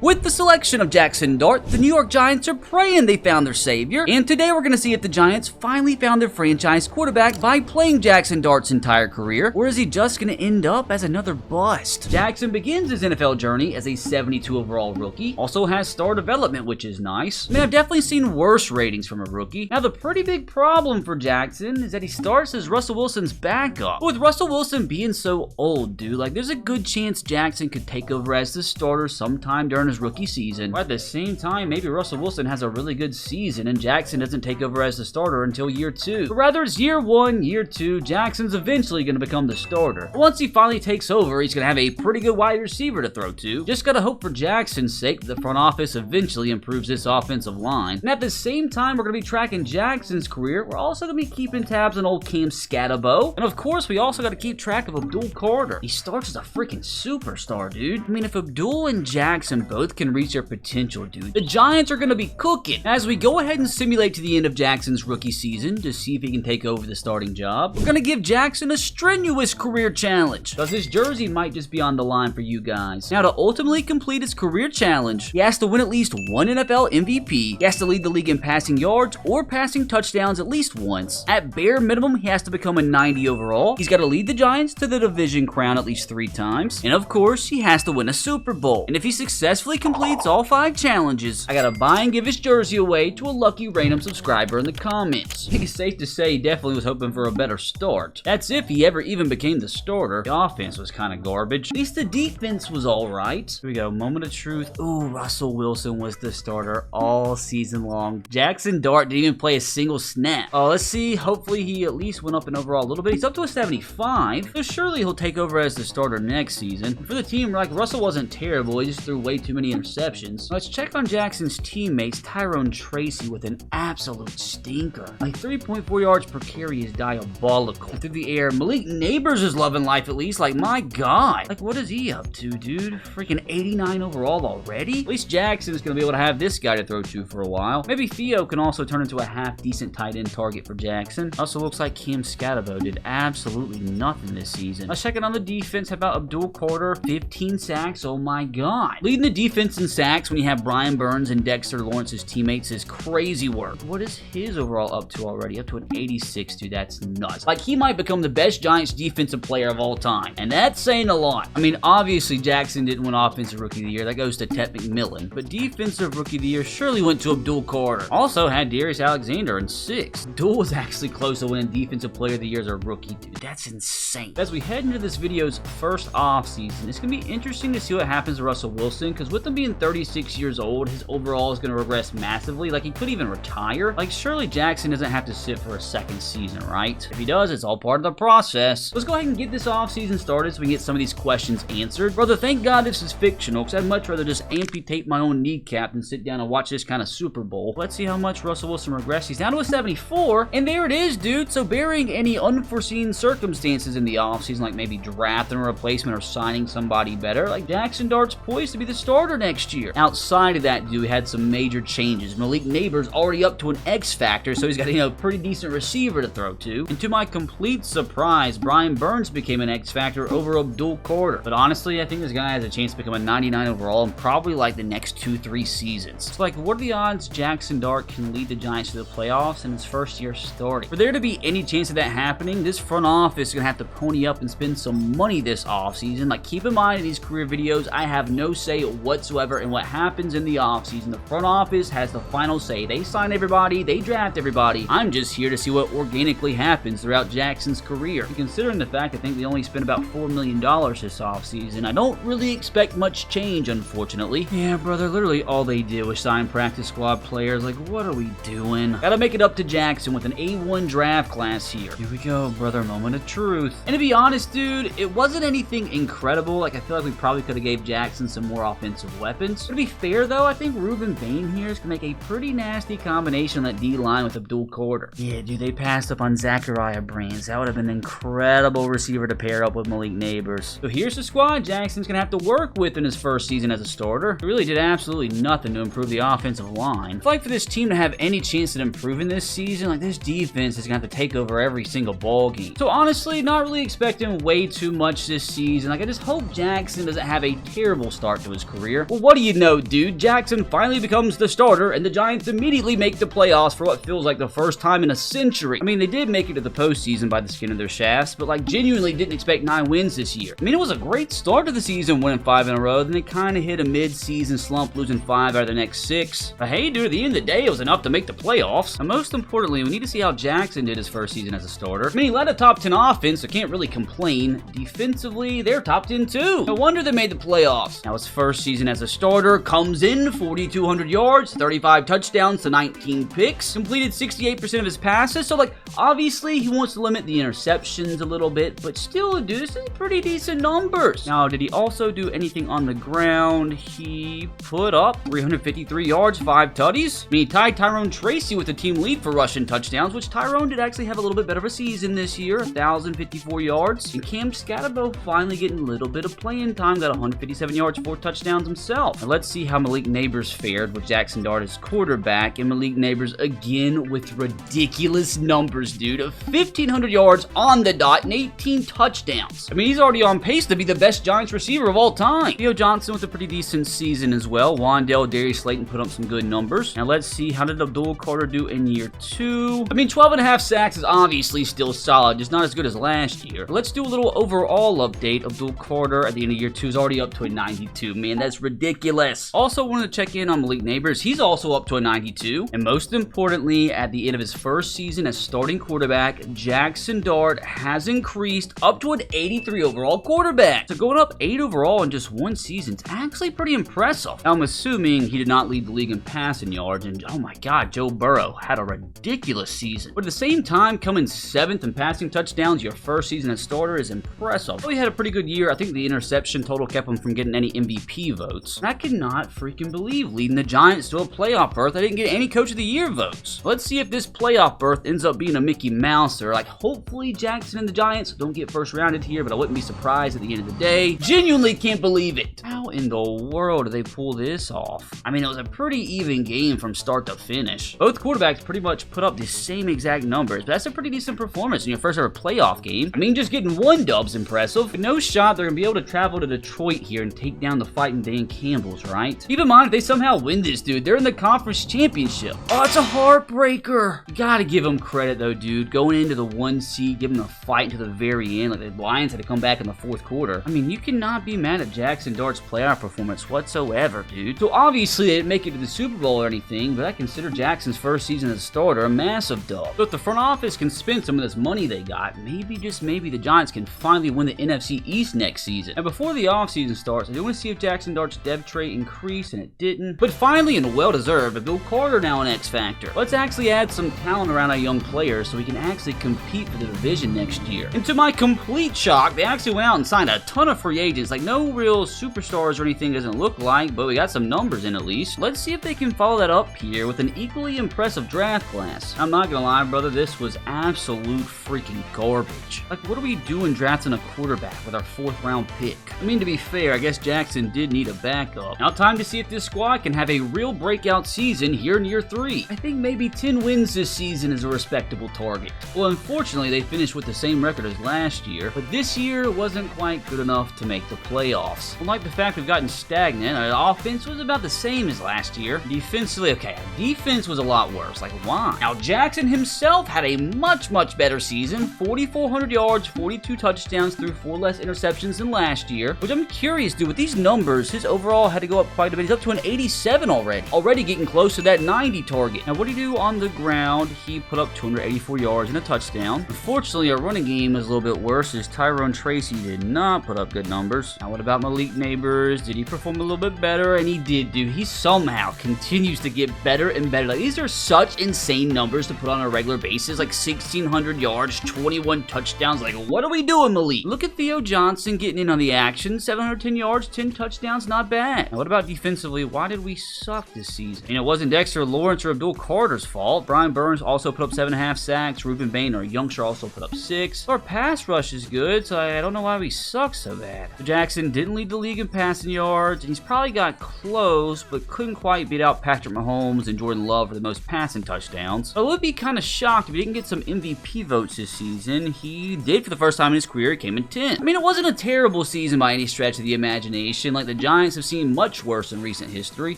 With the selection of Jaxson Dart, the New York Giants are praying they found their savior, and today we're going to see if the Giants finally found their franchise quarterback by playing Jaxson Dart's entire career, or is he just going to end up as another bust? Jaxson begins his NFL journey as a 72 overall rookie, also has star development, which is nice. I mean, I've definitely seen worse ratings from a rookie. Now, the pretty big problem for Jaxson is that he starts as Russell Wilson's backup. But with Russell Wilson being so old, dude, like there's a good chance Jaxson could take over as the starter sometime during his rookie season. But at the same time, maybe Russell Wilson has a really good season and Jaxson doesn't take over as the starter until year 2. But rather, it's year 1, year 2, Jackson's eventually going to become the starter. But once he finally takes over, he's going to have a pretty good wide receiver to throw to. Just gotta hope for Jackson's sake that the front office eventually improves this offensive line. And at the same time, we're going to be tracking Jackson's career. We're also going to be keeping tabs on old Cam Scatabo. And of course, we also got to keep track of Abdul Carter. He starts as a freaking superstar, dude. I mean, if Abdul and Jaxson both can reach their potential, dude, the Giants are going to be cooking. As we go ahead and simulate to the end of Jackson's rookie season to see if he can take over the starting job, we're going to give Jaxson a strenuous career challenge, because his jersey might just be on the line for you guys. Now, to ultimately complete his career challenge, he has to win at least one NFL MVP, he has to lead the league in passing yards or passing touchdowns at least once. At bare minimum, he has to become a 90 overall, he's got to lead the Giants to the division crown at least 3 times, and of course, he has to win a Super Bowl. And if he successfully completes all 5 challenges, I gotta buy and give his jersey away to a lucky random subscriber in the comments. I think it's safe to say he definitely was hoping for a better start. That's if he ever even became the starter. The offense was kind of garbage. At least the defense was alright. Here we go, moment of truth. Ooh, Russell Wilson was the starter all season long. Jaxson Dart didn't even play a single snap. Oh, let's see. Hopefully he at least went up in overall a little bit. He's up to a 75, so surely he'll take over as the starter next season. For the team, like, Russell wasn't terrible. He just threw way too many interceptions. Let's check on Jackson's teammates. Tyrone Tracy with an absolute stinker. Like 3.4 yards per carry is diabolical. Through the air, Malik Neighbors is loving life at least. Like, my God. Like, what is he up to, dude? Freaking 89 overall already? At least Jaxson is going to be able to have this guy to throw to for a while. Maybe Theo can also turn into a half-decent tight end target for Jaxson. Also looks like Cam Scatabo did absolutely nothing this season. Let's check it on the defense. How about Abdul Carter? 15 sacks. Oh my God. Leading the defense in sacks when you have Brian Burns and Dexter Lawrence's teammates is crazy work. What is his overall up to already? Up to an 86, dude. That's nuts. Like, he might become the best Giants defensive player of all time. And that's saying a lot. I mean, obviously, Jaxson didn't win Offensive Rookie of the Year. That goes to Ted McMillan. But Defensive Rookie of the Year surely went to Abdul Carter. Also had Darius Alexander in 6. Abdul was actually close to winning Defensive Player of the Year as a rookie, dude. That's insane. As we head into this video's first offseason, it's going to be interesting to see what happens to Russell Wilson, because with him being 36 years old, his overall is going to regress massively. Like, he could even retire. Like, surely Jaxson doesn't have to sit for a second season, right? If he does, it's all part of the process. Let's go ahead and get this offseason started so we can get some of these questions answered. Brother, thank God this is fictional, because I'd much rather just amputate my own kneecap than sit down and watch this kind of Super Bowl. Let's see how much Russell Wilson regressed. He's down to a 74, and there it is, dude. So barring any unforeseen circumstances in the offseason, like maybe drafting a replacement or signing somebody better, like Jaxson Dart's poised to be the starter next year. Outside of that, dude, we had some major changes. Malik Neighbors already up to an X factor, so he's got, a pretty decent receiver to throw to. And to my complete surprise, Brian Burns became an X factor over Abdul Carter. But honestly, I think this guy has a chance to become a 99 overall in probably like the next 2-3 seasons. So like, what are the odds Jaxson Dart can lead the Giants to the playoffs in his first year starting? For there to be any chance of that happening, this front office is going to have to pony up and spend some money this offseason. Like, keep in mind in these career videos, I have no say whatsoever in what happens in the offseason. The front office has the final say. They sign everybody, they draft everybody. I'm just here to see what organically happens throughout Jackson's career. And considering the fact I think they only spent about $4 million this offseason, I don't really expect much change, unfortunately. Yeah, brother, literally all they did was sign practice squad players. Like, what are we doing? Gotta make it up to Jaxson with an A1 draft class here. Here we go, brother, moment of truth. And to be honest, dude, it wasn't anything incredible. Like, I feel like we probably could have gave Jaxson some more offensive weapons. But to be fair, though, I think Reuben Bain here is going to make a pretty nasty combination on that D-line with Abdul Carter. Yeah, dude, they passed up on Zachariah Brands. That would have been an incredible receiver to pair up with Malik Neighbors. So here's the squad Jackson's going to have to work with in his first season as a starter. He really did absolutely nothing to improve the offensive line. I feel like for this team to have any chance at improving this season, like, this defense is going to have to take over every single ball game. So honestly, not really expecting way too much this season. Like, I just hope Jaxson doesn't have a terrible start to his career. Well, what do you know, dude? Jaxson finally becomes the starter, and the Giants immediately make the playoffs for what feels like the first time in a century. I mean, they did make it to the postseason by the skin of their shafts, but like genuinely didn't expect 9 wins this year. I mean, it was a great start to the season, winning 5 in a row, then it kind of hit a mid-season slump, losing 5 out of the next 6. But hey, dude, at the end of the day, it was enough to make the playoffs. And most importantly, we need to see how Jaxson did his first season as a starter. I mean, he led a top 10 offense, so can't really complain. Defensively, they're top 10 too. No wonder they made the playoffs. Now, his first season as a starter comes in 4,200 yards, 35 touchdowns to 19 picks, completed 68% of his passes. So, like, obviously, he wants to limit the interceptions a little bit, but still, dude, this is pretty decent numbers. Now, did he also do anything on the ground? He put up 353 yards, 5 tutties. I mean, he tied Tyrone Tracy with the team lead for rushing touchdowns, which Tyrone did actually have a little bit better of a season this year, 1,054 yards. And Cam Scatterbo finally getting a little bit of playing time, got 157 yards, 4 touchdowns himself. Now, let's see how Malik Neighbors fared with Jaxson Dart as quarterback, and Malik Neighbors again with ridiculous numbers, dude, of 1,500 yards on the dot and 18 touchdowns. I mean, he's already on pace to be the best Giants receiver of all time. Theo Johnson with a pretty decent season as well. Wandale, Darius Slayton put up some good numbers. Now let's see, how did Abdul Carter do in year 2? I mean, 12.5 sacks is obviously still solid, just not as good as last year. But let's do a little overall update. Abdul Carter at the end of year 2 is already up to a 92. Man, that's ridiculous. Also wanted to check in on Malik Neighbors. He's also up to a 92. And most importantly, at the end of his first season as starting quarterback, Jaxson Dart has increased up to an 83 overall quarterback. So going up 8 overall in just 1 season is actually pretty impressive. Now, I'm assuming he did not lead the league in passing yards, and oh my god, Joe Burrow had a ridiculous season. But at the same time, coming 7th in passing touchdowns your first season as starter is impressive. So he had a pretty good year. I think the interception total kept him from getting any MVP votes. And I cannot freaking believe leading the Giants to a playoff berth, I didn't get any Coach of the Year votes. Let's see if this playoff berth ends up being a Mickey Mouse, or like hopefully Jaxson and the Giants don't get first rounded here, but I wouldn't be surprised at the end of the day. Genuinely can't believe it. How in the world did they pull this off? I mean, it was a pretty even game from start to finish. Both quarterbacks pretty much put up the same exact numbers, but that's a pretty decent performance in your first ever playoff game. I mean, just getting 1 dub's impressive, but no shot they're gonna be able to travel to Detroit here and take down the fighting Dan Campbells, right? Keep in mind, if they somehow win this, dude, they're in the conference championship. Oh, it's a heartbreaker. You gotta give them credit though, dude. Going into the 1 seed, giving them a fight to the very end, like the Lions had to come back in the 4th quarter. I mean, you cannot be mad at Jaxson Dart's playoff performance whatsoever, dude. So obviously they didn't make it to the Super Bowl or anything, but I consider Jackson's first season as a starter a massive dub. So if the front office can spend some of this money they got, maybe, just maybe, the Giants can finally win the NFC East next season. And before the offseason starts, I do want to see if Jaxson Dart's dev trait increased, and it didn't. But finally, and well-deserved, Abdul Carter now an X Factor. Let's actually add some talent around our young players so we can actually compete for the division next year. And to my complete shock, they actually went out and signed a ton of free agents, like no real superstars or anything doesn't look like, but we got some numbers in at least. Let's see if they can follow that up here with an equally impressive draft class. I'm not gonna lie, brother, this was absolute freaking garbage. Like, what are we doing drafting a quarterback with our 4th round pick? I mean, to be fair, I guess Jaxson did need a backup. Now, time to see if this squad can have a real breakout season here in year 3. I think maybe 10 wins this season is a respectable target. Well, unfortunately, they finished with the same record as last year, but this year wasn't quite good enough to make the playoffs. Unlike the fact we've gotten stagnant, our offense was about the same as last year. Defensively, okay, our defense was a lot worse. Like, why? Now, Jaxson himself had a much better season. 4,400 yards, 42 touchdowns through 4 less interceptions than last year, which I'm curious, dude, with these numbers, his overall had to go up quite a bit. He's up to an 87 already getting close to that 90 target. Now, what did he do on the ground? He put up 284 yards and a touchdown. Unfortunately, our running game is a little bit worse, as Tyrone Tracy did not put up good numbers. Now, what about Malik Neighbors? Did he perform a little bit better? And he did, dude. He somehow continues to get better and better. Like, these are such insane numbers to put on a regular basis, like 1,600 yards, 21 touchdowns. Like, what are we doing, Malik? Look at Theo Johnson getting in on the action. 710 yards, 10 touchdowns, not bad. Now, what about defensively? Why did we suck this season? And it wasn't Dexter Lawrence or Abdul Carter's fault. Brian Burns also put up 7.5 sacks. Reuben Bain, our youngster, also put up 6. Our pass rush is good, so I don't know why we suck so bad. So Jaxson didn't lead the league in passing yards, and he's probably got close, but couldn't quite beat out Patrick Mahomes and Jordan Love for the most passing touchdowns. I would be kind of shocked if he didn't get some MVP votes this season. He did for the first time in his career. He came in 10th. I mean, it wasn't a terrible season by any stretch of the imagination. Like, the Giants have seen seen much worse in recent history.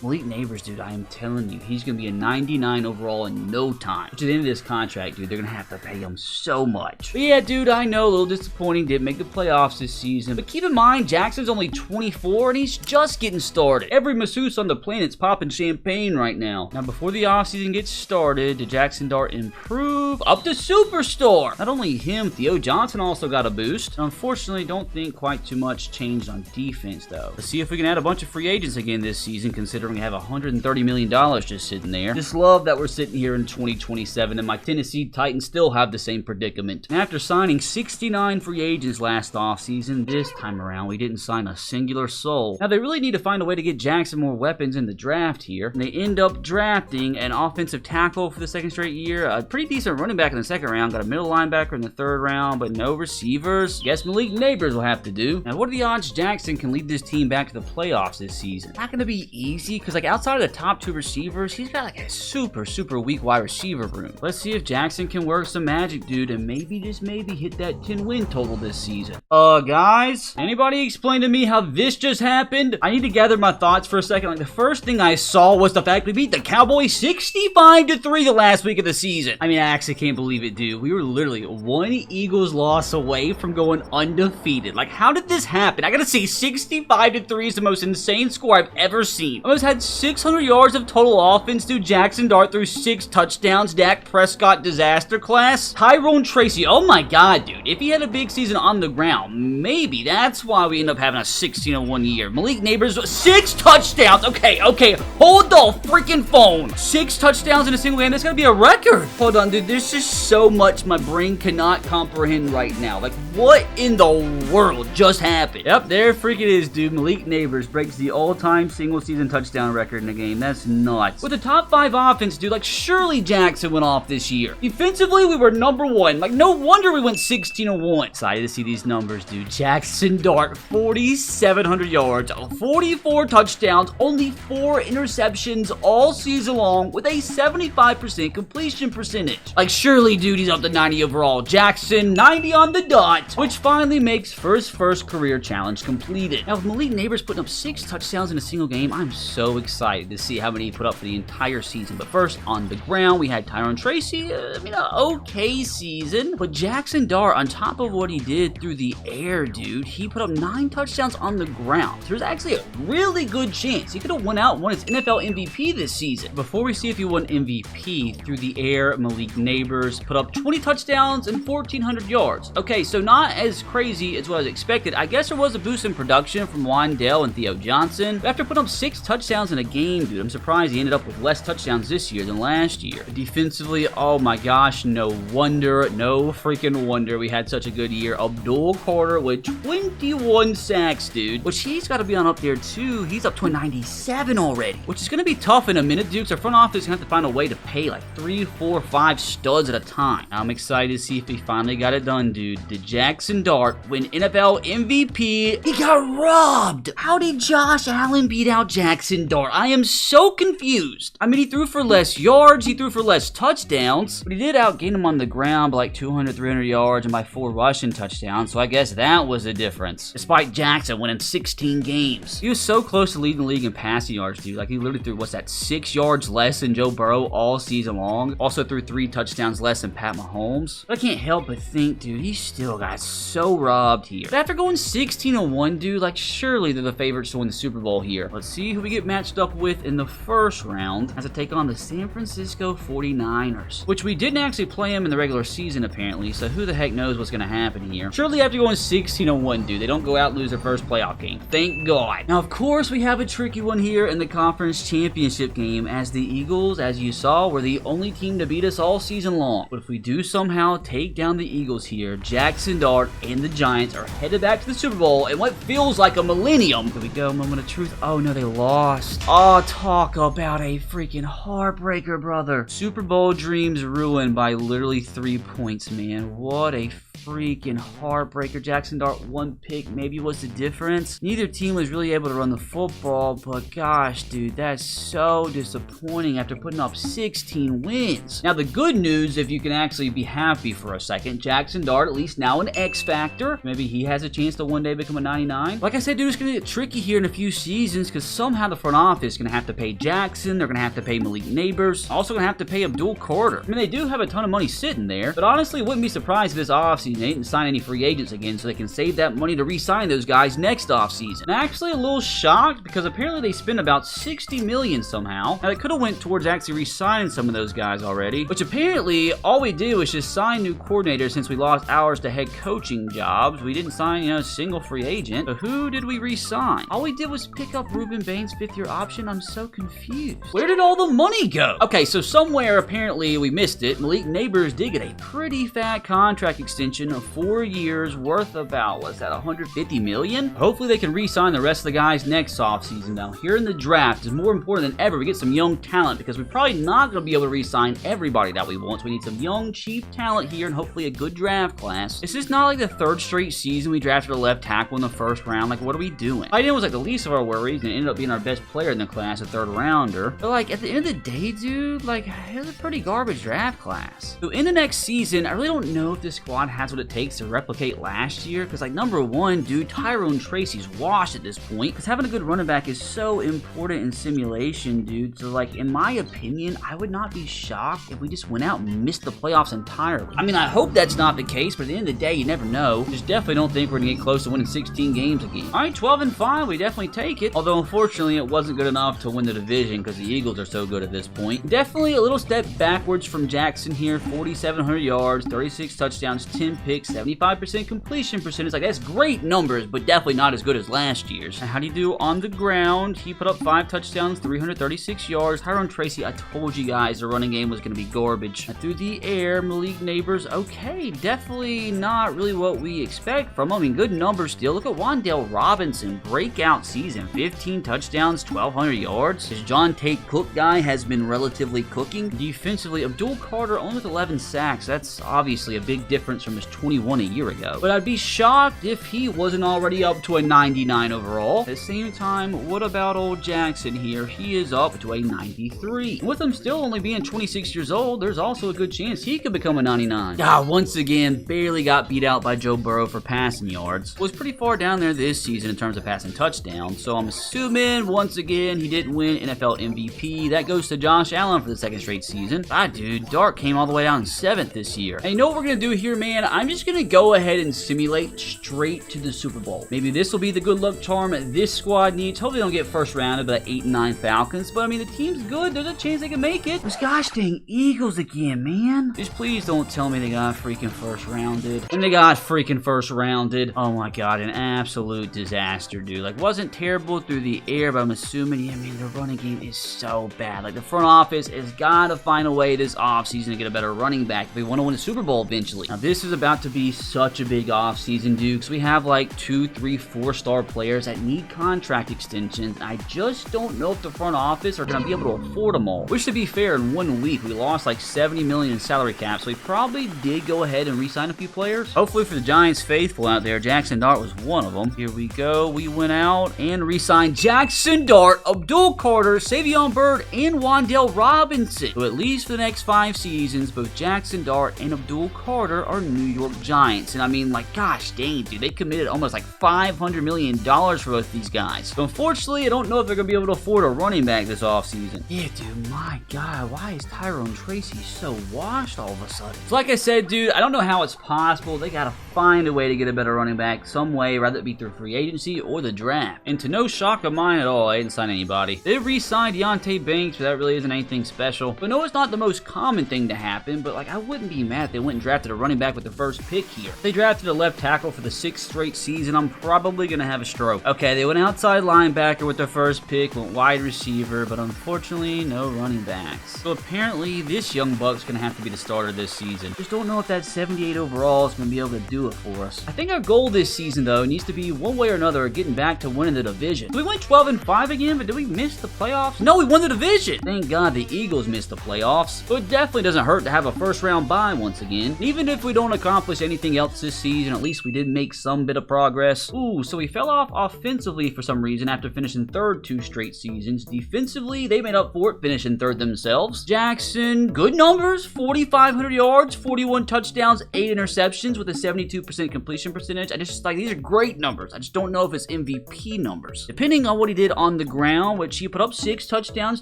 Malik Neighbors, dude, I am telling you, he's going to be a 99 overall in no time. Which at the end of this contract, dude, they're going to have to pay him so much. But yeah, dude, I know, a little disappointing, didn't make the playoffs this season. But keep in mind, Jackson's only 24 and he's just getting started. Every masseuse on the planet's popping champagne right now. Now, before the offseason gets started, did Jaxson Dart improve? Up to superstar! Not only him, Theo Johnson also got a boost. Unfortunately, don't think quite too much changed on defense, though. Let's see if we can add a bunch of free agents again this season, considering we have $130 million just sitting there. Just love that we're sitting here in 2027, and my Tennessee Titans still have the same predicament. After signing 69 free agents last offseason, this time around, we didn't sign a singular soul. Now, they really need to find a way to get Jackson more weapons in the draft here, and they end up drafting an offensive tackle for the second straight year, a pretty decent running back in the second round, got a middle linebacker in the third round, but no receivers. Guess Malik Neighbors will have to do. Now, what are the odds Jackson can lead this team back to the playoffs this season? Not gonna be easy, because like outside of the top two receivers, he's got like a super weak wide receiver room. Let's see if Jackson can work some magic, dude, and maybe, just maybe, hit that 10-win total this season. Guys, anybody explain to me how this just happened? I need to gather my thoughts for a second. Like, the first thing I saw was the fact we beat the Cowboys 65-3 the last week of the season. I mean, I actually can't believe it, dude. We were literally one Eagles loss away from going undefeated. Like, how did this happen? I gotta say, 65-3 is the most insane score I've ever seen. Almost had 600 yards of total offense, dude. Jaxson Dart threw 6 touchdowns. Dak Prescott disaster class. Tyrone Tracy, oh my god, dude. If he had a big season on the ground, maybe that's why we end up having a 16-1 year. Malik Neighbors, 6 touchdowns. Okay, hold the freaking phone. 6 touchdowns in a single game. That's gonna be a record. Hold on, dude. There's just so much my brain cannot comprehend right now. Like, what in the world just happened? Yep, there freaking is, dude. Malik Neighbors breaks the all-time single-season touchdown record in the game. That's nuts. With the top 5 offense, dude, like, surely Jackson went off this year. Defensively, we were number 1. Like, no wonder we went 16-1. Excited to see these numbers, dude. Jaxson Dart, 4,700 yards, 44 touchdowns, only 4 interceptions all season long, with a 75% completion percentage. Like, surely, dude, he's up to 90 overall. Jackson, 90 on the dot, which finally makes first career challenge completed. Now, with Malik Neighbors putting up 6 touchdowns in a single game, I'm so excited to see how many he put up for the entire season. But first, on the ground, we had Tyrone Tracy, an okay season, but Jaxson Dart, on top of what he did through the air, dude, he put up 9 touchdowns on the ground. There's actually a really good chance he could have won his NFL MVP this season. Before we see if he won MVP, through the air, Malik Neighbors put up 20 touchdowns and 1,400 yards. Okay, so not as crazy as what I was expected. I guess there was a boost in production from Wandell and Theo Johnson, but after putting up 6 touchdowns in a game, dude, I'm surprised he ended up with less touchdowns this year than last year. Defensively, oh my gosh, no freaking wonder we had such a good year. Abdul Carter with 21 sacks, dude, which he's got to be on up there too. He's up to a 97 already, which is going to be tough in a minute, dude. Our front office is going to have to find a way to pay like 3, 4, 5 studs at a time. I'm excited to see if he finally got it done, dude. Did Jaxson Dart win NFL MVP? He got robbed. How did Josh Allen beat out Jaxson Dart? I am so confused. I mean, he threw for less yards, he threw for less touchdowns, but he did outgain him on the ground by like 200, 300 yards and by 4 rushing touchdowns, so I guess that was the difference. Despite Jackson winning 16 games. He was so close to leading the league in passing yards, dude. Like, he literally threw, what's that, 6 yards less than Joe Burrow all season long. Also threw 3 touchdowns less than Pat Mahomes. But I can't help but think, dude, he still got so robbed here. But after going 16-1, dude, like, surely they're the favorites to win the Super Bowl here. Let's see who we get matched up with in the first round as I take on the San Francisco 49ers, which we didn't actually play them in the regular season, apparently, so who the heck knows what's going to happen here. Surely after going 16-1, dude, they don't go out and lose their first playoff game. Thank God. Now, of course, we have a tricky one here in the conference championship game, as the Eagles, as you saw, were the only team to beat us all season long. But if we do somehow take down the Eagles here, Jaxson Dart and the Giants are headed back to the Super Bowl in what feels like a millennium. Here we go, moment of truth. Oh no, they lost. Oh, talk about a freaking heartbreaker, brother. Super Bowl dreams ruined by literally 3 points, man. What a freaking heartbreaker. Jaxson Dart, one pick maybe was the difference. Neither team was really able to run the football, but gosh, dude, that's so disappointing after putting up 16 wins. Now, the good news, if you can actually be happy for a second, Jaxson Dart, at least now an X Factor. Maybe he has a chance to one day become a 99. Like I said, dude, it's going to get tricky here in a few seasons because somehow the front office is going to have to pay Jackson. They're going to have to pay Malik Neighbors. Also going to have to pay Abdul Carter. I mean, they do have a ton of money sitting there, but honestly, wouldn't be surprised if this offseason they didn't sign any free agents again so they can save that money to re-sign those guys next offseason. I'm actually a little shocked because apparently they spent about $60 million somehow. Now, they could have went towards actually re-signing some of those guys already, which apparently all we did was just sign new coordinators since we lost ours to head coaching jobs. We didn't sign, a single free agent. But who did we re-sign? All we did was pick up Ruben Bain's 5th-year option. I'm so confused. Where did all the money go? Okay, so somewhere apparently we missed it. Malik Neighbors did get a pretty fat contract extension of 4 years worth about, what's that, $150 million? Hopefully they can re-sign the rest of the guys next offseason. Now, here in the draft is more important than ever. We get some young talent because we're probably not going to be able to re-sign everybody that we want. So we need some young, cheap talent here and hopefully a good draft class. It's just not like the 3rd straight season we drafted a left tackle in the 1st round. Like, what are we doing? Tight end was like the least of our worries and it ended up being our best player in the class, a 3rd rounder. But like, at the end of the day, dude, like, it was a pretty garbage draft class. So in the next season, I really don't know if this squad has what it takes to replicate last year. Because like, number one, dude, Tyrone Tracy's washed at this point. Because having a good running back is so important in simulation, dude. So like, in my opinion, I would not be shocked if we just went out and missed the playoffs entirely. I mean, I hope that's not the case, but at the end of the day, you never know. Just definitely don't think we're gonna get close to winning 16 games again. All right, 12-5, we definitely take it. Although, unfortunately, it wasn't good enough to win the division because the Eagles are so good at this point. Definitely a little step backwards from Jackson here. 4,700 yards, 36 touchdowns, 10 picks, 75% completion percentage. Like, that's great numbers, but definitely not as good as last year's. Now, how do you do on the ground? He put up 5 touchdowns, 336 yards. Tyrone Tracy, I told you guys the running game was going to be garbage. Now, through the air, Malik Neighbors, okay, definitely not really what we expect from him. I mean, good numbers still. Look at Wan'Dale Robinson, breakout season, 15 touchdowns, 1,200 yards. This John Tate Cook guy has been relatively cooking. Defensively, Abdul Carter only with 11 sacks. That's obviously a big difference from his 21 a year ago. But I'd be shocked if he wasn't already up to a 99 overall. At the same time, what about old Jackson here? He is up to a 93. With him still only being 26 years old, there's also a good chance he could become a 99. Once again, barely got beat out by Joe Burrow for passing yards. Was pretty far down there this season in terms of passing touchdowns, so I'm assuming, once again, he didn't win NFL MVP. That goes to Josh Allen for the 2nd straight season. Dude, Dart came all the way down 7th this year. And you know what we're going to do here, man? I'm just going to go ahead and simulate straight to the Super Bowl. Maybe this will be the good luck charm this squad needs. Hopefully they don't get first rounded by the 8-9 Falcons, but I mean, the team's good. There's a chance they can make it. Those gosh dang Eagles again, man. Just please don't tell me they got freaking first rounded. And they got freaking first rounded. Oh my god, an absolute disaster, dude. Like, wasn't terrible through the air, but I'm assuming, yeah, man, the running game is so bad. Like, the front office has got to find a way this offseason to get a better running back if we want to win a Super Bowl eventually. Now, this is about to be such a big offseason, dude, because we have like 2, 3, 4-star players that need contract extensions. I just don't know if the front office are going to be able to afford them all. Which, to be fair, in 1 week, we lost like $70 million in salary cap, so we probably did go ahead and re-sign a few players. Hopefully for the Giants faithful out there, Jaxson Dart was one of them. Here we go. We went out and re-signed Jaxson Dart, Abdul Carter, Savion Byrd, and Wan'Dale Robinson. So at least for the next 5 seasons, both Jaxson Dart and Abdul Carter are New York Giants. And I mean, like, gosh dang, dude, they committed almost like $500 million for both these guys. So unfortunately, I don't know if they're going to be able to afford a running back this offseason. Yeah, dude, my God, why is Tyrone Tracy so washed all of a sudden? So like I said, dude, I don't know how it's possible. They got to find a way to get a better running back some way, rather it be through free agency or the draft. And to no shock of mine at all, I didn't sign anybody. They re-signed Deontay Banks, but that really isn't anything special. But no, it's not the most common thing to happen, but like, I wouldn't be mad if they went and drafted a running back with the first pick here. If they drafted a left tackle for the 6th straight season, I'm probably going to have a stroke. Okay, they went outside linebacker with their first pick, went wide receiver, but unfortunately, no running backs. So apparently, this young buck's going to have to be the starter this season. Just don't know if that 78 overall is going to be able to do it for us. I think our goal this season, though, needs to be one way or another getting back to winning the division. We went 12-5 again, but did we miss the playoffs? No, we won the division! Thank God the Eagles missed the playoffs. So it definitely doesn't hurt to have a first-round bye once again. Even if we don't accomplish accomplish anything else this season. At least we did make some bit of progress. Ooh, so we fell off offensively for some reason after finishing third 2 straight seasons. Defensively, they made up for it, finishing third themselves. Jaxson, good numbers, 4,500 yards, 41 touchdowns, 8 interceptions with a 72% completion percentage. I just like, these are great numbers. I just don't know if it's MVP numbers. Depending on what he did on the ground, which he put up 6 touchdowns,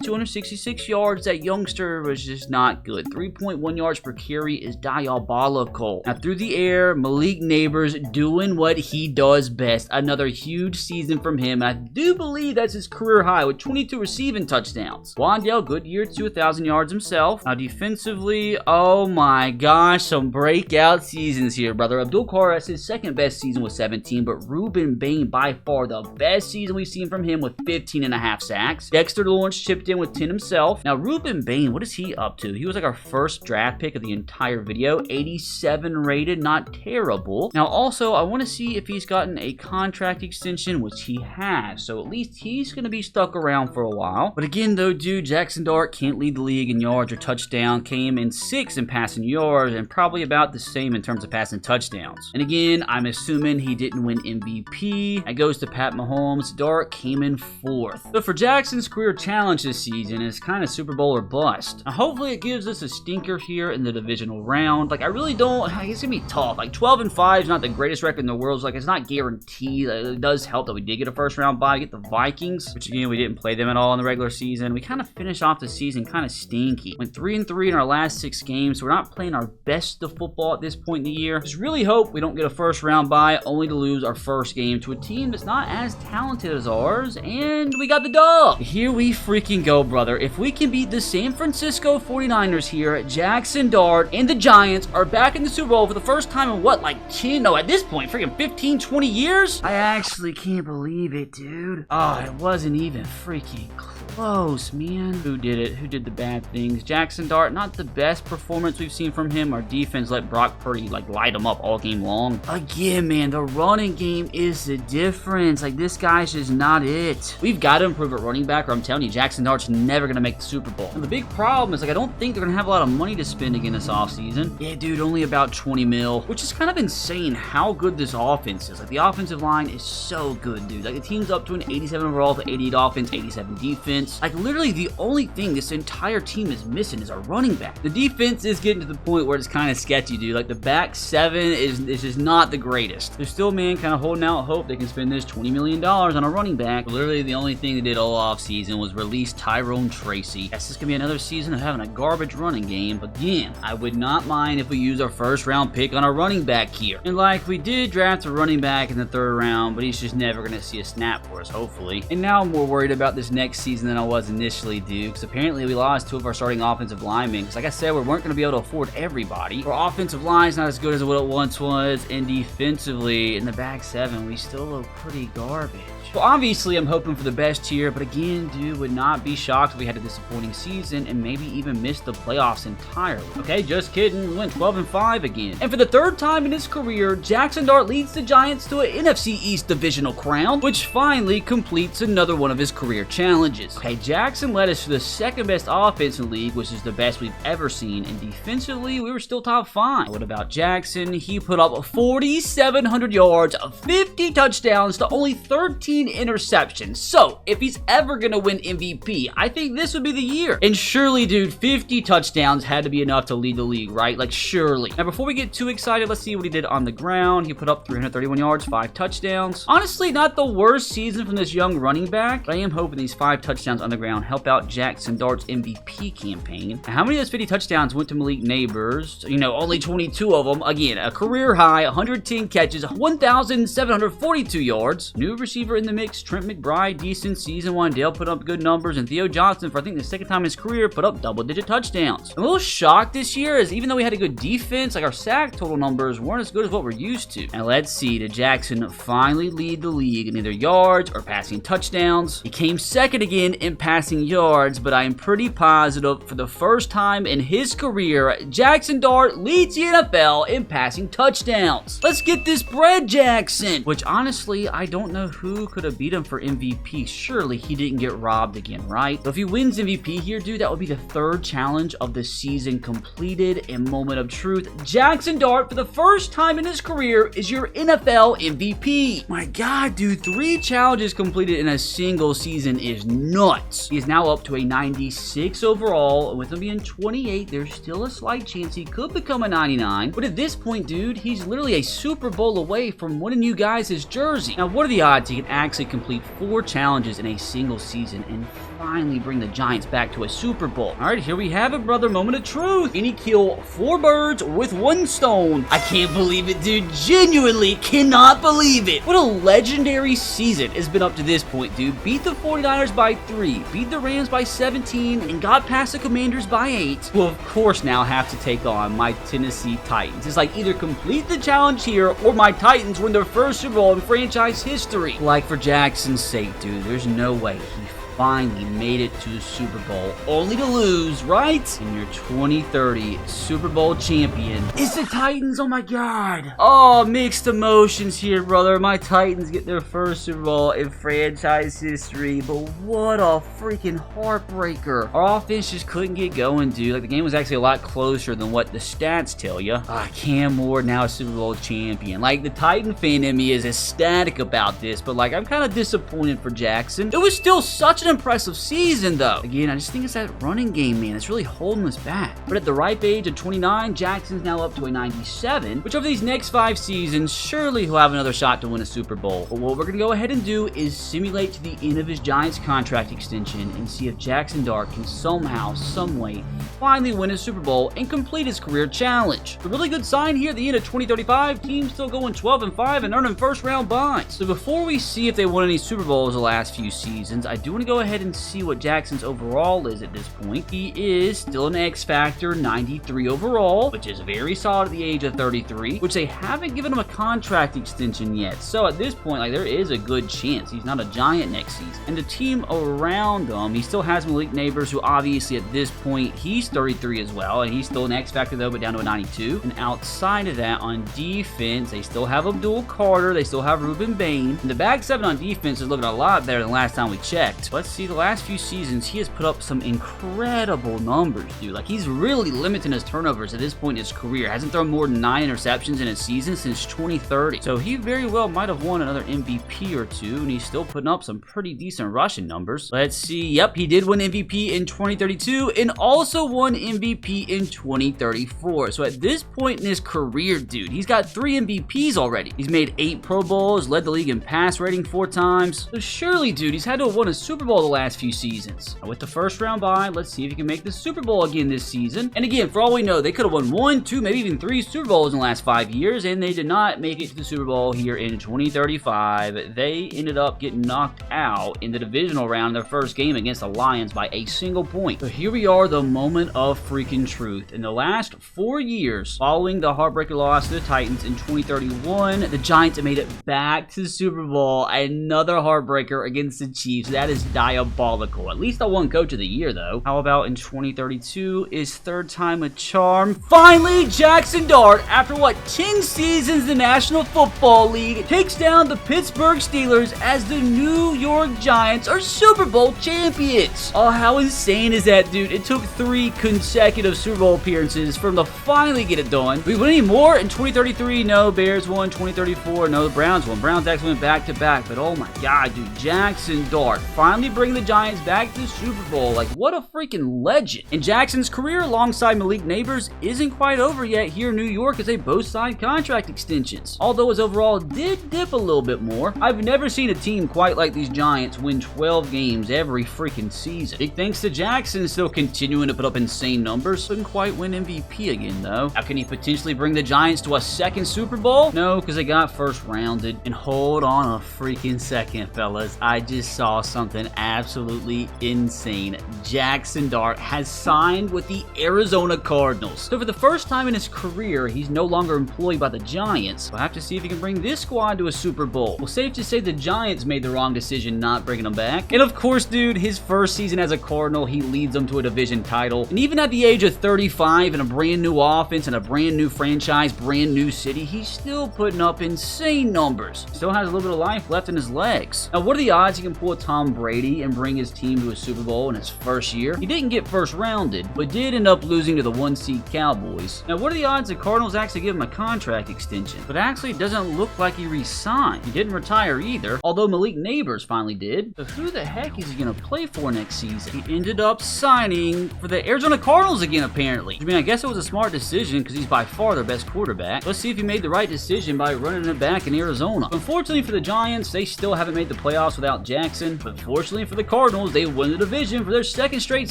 266 yards, that youngster was just not good. 3.1 yards per carry is diabolical. Now through the air, Malik Neighbors doing what he does best. Another huge season from him. I do believe that's his career high with 22 receiving touchdowns. Wandale, good year to 1,000 yards himself. Now defensively, oh my gosh, some breakout seasons here, brother. Abdul Carr has his second best season with 17, but Ruben Bain by far the best season we've seen from him with 15.5 sacks. Dexter Lawrence chipped in with 10 himself. Now Ruben Bain, what is he up to? He was like our first draft pick of the entire video. 87 rated, not terrible. Now also, I want to see if he's gotten a contract extension, which he has. So at least he's going to be stuck around for a while. But again though, dude, Jaxson Dart can't lead the league in yards or touchdown. Came in 6th in passing yards and probably about the same in terms of passing touchdowns. And again, I'm assuming he didn't win MVP. That goes to Pat Mahomes. Dart came in 4th. But for Jackson's career challenge this season, it's kind of Super Bowl or bust. Now, hopefully it gives us a stinker here in the divisional round. Like, I really don't, it's gonna be tough. Like 12-5 is not the greatest record in the world. So, like, it's not guaranteed. It does help that we did get a first round bye, get the Vikings, which again, we didn't play them at all in the regular season. We kind of finished off the season kind of stinky. Went 3-3 in our last 6 games, so we're not playing our best of football at this point in the year. Just really hope we don't get a first round bye, only to lose our first game to a team that's not as talented as ours, and we got the dub. Here we freaking go, brother. If we can beat the San Francisco 49ers here, Jaxson Dart and the Giants are back in the Super Bowl for the first time in what, like 10, no, at this point, freaking 15, 20 years? I actually can't believe it, dude. Oh, it wasn't even freaking close, man. Who did it? Who did the bad things? Jaxson Dart, not the best performance we've seen from him. Our defense let Brock Purdy, like, light him up all game long. Again, man, the running game is the difference. Like, this guy's just not it. We've got to improve at running back, or I'm telling you, Jaxson Dart's never going to make the Super Bowl. And the big problem is, like, I don't think they're going to have a lot of money to spend again this offseason. Yeah, dude, only about 20 mil, which is kind of insane how good this offense is. Like, the offensive line is so good, dude. Like, the team's up to an 87 overall to 88 offense, 87 defense. Like, literally, the only thing this entire team is missing is our running back. The defense is getting to the point where it's kind of sketchy, dude. Like, the back 7 is just not the greatest. There's still, man, kind of holding out hope they can spend this $20 million on a running back. But literally, the only thing they did all offseason was release Tyrone Tracy. That's just going to be another season of having a garbage running game. Again, I would not mind if we use our first round pick on a running back here. And like, we did draft a running back in the 3rd round, but he's just never going to see a snap for us, hopefully. And now I'm more worried about this next season than I was initially, dude, because apparently we lost 2 of our starting offensive linemen. Because like I said, we weren't going to be able to afford everybody. Our offensive line's not as good as what it once was, and defensively, in the back 7, we still look pretty garbage. So obviously, I'm hoping for the best here, but again, dude, would not be shocked if we had a disappointing season and maybe even missed the playoffs entirely. Okay, just kidding. We went 12-5 again. And for the 3rd time in his career, Jaxson Dart leads the Giants to an NFC East divisional crown, which finally completes another one of his career challenges. Okay, Jaxson led us to the 2nd best offense in the league, which is the best we've ever seen, and defensively, we were still top 5. What about Jaxson? He put up 4,700 yards, 50 touchdowns to only 13 interceptions. So, if he's ever gonna win MVP, I think this would be the year. And surely, dude, 50 touchdowns had to be enough to lead the league, right? Like, surely. Now, before we get too excited, let's see what he did on the ground. He put up 331 yards, 5 touchdowns. Honestly, not the worst season from this young running back, but I am hoping these 5 touchdowns on the ground help out Jaxson Dart's MVP campaign. Now, how many of those 50 touchdowns went to Malik Neighbors? You know, only 22 of them. Again, a career high, 110 catches, 1,742 yards. New receiver in the mix, Trent McBride, decent season. Wandale put up good numbers, and Theo Johnson, for I think the 2nd time in his career, put up double-digit touchdowns. I'm a little shocked this year, as even though we had a good defense, like our sack total numbers weren't as good as what we're used to. And let's see, did Jaxson finally lead the league in either yards or passing touchdowns? He came 2nd again in passing yards, but I am pretty positive for the first time in his career, Jaxson Dart leads the NFL in passing touchdowns. Let's get this bread, Jaxson. Which honestly, I don't know who could have beat him for MVP. Surely he didn't get robbed again, right? So if he wins MVP here, dude, that would be the third challenge of the season completed. In moment of truth, Jaxson Dart, for the first time in his career, is your NFL MVP. My God, dude, 3 challenges completed in a single season is nuts. He is now up to a 96 overall. With him being 28, there's still a slight chance he could become a 99. But at this point, dude, he's literally a Super Bowl away from winning you guys his jersey. Now, what are the odds he can actually complete 4 challenges in a single season and finally bring the Giants back to a Super Bowl? All right, here we have it, brother. Moment of truth. Can he kill 4 birds with 1 stone? I can't believe it, dude. Genuinely cannot believe it. What a legendary season has been up to this point, dude. Beat the 49ers by 3, beat the Rams by 17, and got past the Commanders by 8. Well, of course, now have to take on my Tennessee Titans. It's like either complete the challenge here or my Titans win their first Super Bowl in franchise history. Like, for Jackson's sake, dude, there's no way he finally made it to the Super Bowl, only to lose, right? And your 2030 Super Bowl champion is the Titans. Oh my God. Oh, mixed emotions here, brother. My Titans get their first Super Bowl in franchise history, but what a freaking heartbreaker. Our offense just couldn't get going, dude. Like, the game was actually a lot closer than what the stats tell you. Cam Ward now a Super Bowl champion. Like, the Titan fan in me is ecstatic about this, but like, I'm kind of disappointed for Jaxson. It was still such an impressive season, though. Again, I just think it's that running game, man, that's really holding us back. But at the ripe age of 29, Jackson's now up to a 97, which over these next 5 seasons, surely he'll have another shot to win a Super Bowl. But what we're going to go ahead and do is simulate to the end of his Giants contract extension and see if Jaxson Dart can somehow, someway, finally win a Super Bowl and complete his career challenge. A really good sign here at the end of 2035, teams still going 12-5 and earning first-round buys. So before we see if they won any Super Bowls the last few seasons, I do want to go ahead and see what Jackson's overall is at this point. He is still an X Factor, 93 overall, which is very solid at the age of 33, which they haven't given him a contract extension yet. So at this point, like, there is a good chance he's not a Giant next season. And the team around him, he still has Malik Neighbors, who obviously at this point, he's 33 as well, and he's still an X Factor though, but down to a 92. And outside of that, on defense, they still have Abdul Carter, they still have Ruben Bain. And the back 7 on defense is looking a lot better than last time we checked. Let's see, the last few seasons, he has put up some incredible numbers, dude. Like, he's really limiting his turnovers at this point in his career. Hasn't thrown more than 9 interceptions in a season since 2030. So he very well might have won another MVP or 2, and he's still putting up some pretty decent rushing numbers. Let's see. Yep, he did win MVP in 2032 and also won MVP in 2034. So at this point in his career, dude, he's got 3 MVPs already. He's made 8 Pro Bowls, led the league in pass rating 4 times. So surely, dude, he's had to have won a Super Bowl the last few seasons. Now, with the first round bye, let's see if he can make the Super Bowl again this season. And again, for all we know, they could have won 1, 2, maybe even 3 Super Bowls in the last 5 years, and they did not make it to the Super Bowl here in 2035. They ended up getting knocked out in the divisional round in their first game against the Lions by a single point. So here we are, the moment of freaking truth. In the last 4 years, following the heartbreaker loss to the Titans in 2031, the Giants have made it back to the Super Bowl. Another heartbreaker against the Chiefs. That is diabolical. At least I won Coach of the Year, though. How about in 2032? Is third time a charm? Finally, Jaxson Dart, after what, 10 seasons in the National Football League, takes down the Pittsburgh Steelers as the New York Giants are Super Bowl champions. Oh, how insane is that, dude? It took 3 consecutive Super Bowl appearances for him to finally get it done. We win any more in 2033? No. Bears won. 2034? No. The Browns won. Browns actually went back-to-back, but oh my God, dude, Jaxson Dart finally bring the Giants back to the Super Bowl. Like, what a freaking legend. And Jackson's career alongside Malik Neighbors isn't quite over yet here in New York, as they both signed contract extensions. Although his overall did dip a little bit more. I've never seen a team quite like these Giants win 12 games every freaking season. Big thanks to Jaxson still continuing to put up insane numbers. Couldn't quite win MVP again, though. How can he potentially bring the Giants to a 2nd Super Bowl? No, because they got first rounded. And hold on a freaking second, fellas. I just saw something absolutely insane. Jaxson Dart has signed with the Arizona Cardinals. So for the first time in his career, he's no longer employed by the Giants. We'll have to see if he can bring this squad to a Super Bowl. Well, safe to say the Giants made the wrong decision not bringing him back. And of course, dude, his first season as a Cardinal, he leads them to a division title. And even at the age of 35 and a brand new offense and a brand new franchise, brand new city, he's still putting up insane numbers. Still has a little bit of life left in his legs. Now, what are the odds he can pull a Tom Brady and bring his team to a Super Bowl in his first year? He didn't get first rounded, but did end up losing to the 1-seed Cowboys. Now, what are the odds the Cardinals actually give him a contract extension? But actually, it doesn't look like he re-signed. He didn't retire either, although Malik Neighbors finally did. So who the heck is he going to play for next season? He ended up signing for the Arizona Cardinals again, apparently. I mean, I guess it was a smart decision because he's by far their best quarterback. Let's see if he made the right decision by running it back in Arizona. Unfortunately for the Giants, they still haven't made the playoffs without Jaxson, but fortunately for the Cardinals, they won the division for their second straight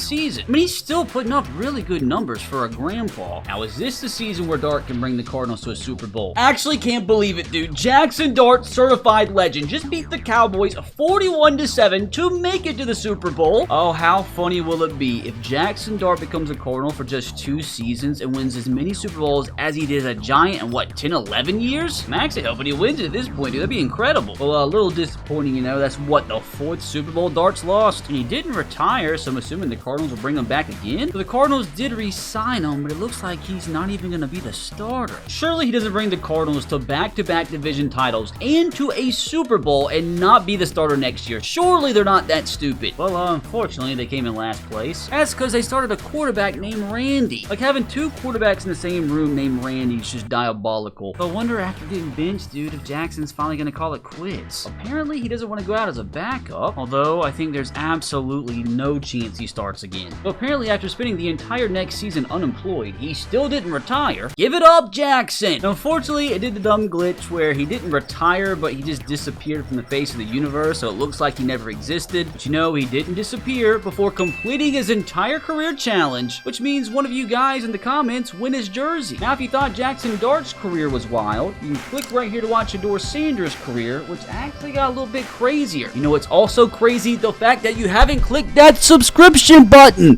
season. I mean, he's still putting up really good numbers for a grandpa. Now, is this the season where Dart can bring the Cardinals to a Super Bowl? Actually can't believe it, dude. Jaxson Dart, certified legend, just beat the Cowboys 41-7 to make it to the Super Bowl. Oh, how funny will it be if Jaxson Dart becomes a Cardinal for just 2 seasons and wins as many Super Bowls as he did as a Giant in, what, 10, 11 years? I'm actually hoping he wins it at this point, dude. That'd be incredible. Well, a little disappointing, you know. That's, what, the 4th Super Bowl Dart's lost? And he didn't retire, so I'm assuming the Cardinals will bring him back again. So the Cardinals did re-sign him, but it looks like he's not even going to be the starter. Surely he doesn't bring the Cardinals to back-to-back division titles and to a Super Bowl and not be the starter next year. Surely they're not that stupid. Well, unfortunately, they came in last place. That's because they started a quarterback named Randy. Like, having 2 quarterbacks in the same room named Randy is just diabolical. But I wonder, after getting benched, dude, if Jackson's finally going to call it quits. Apparently, he doesn't want to go out as a backup, although I think there's absolutely no chance he starts again. But apparently, after spending the entire next season unemployed, he still didn't retire. Give it up, Jaxson! Now, unfortunately, it did the dumb glitch where he didn't retire, but he just disappeared from the face of the universe, so it looks like he never existed. But you know, he didn't disappear before completing his entire career challenge, which means one of you guys in the comments win his jersey. Now, if you thought Jaxson Dart's career was wild, you can click right here to watch Shedeur Sanders' career, which actually got a little bit crazier. You know what's also crazy? The fact that you haven't clicked that subscription button!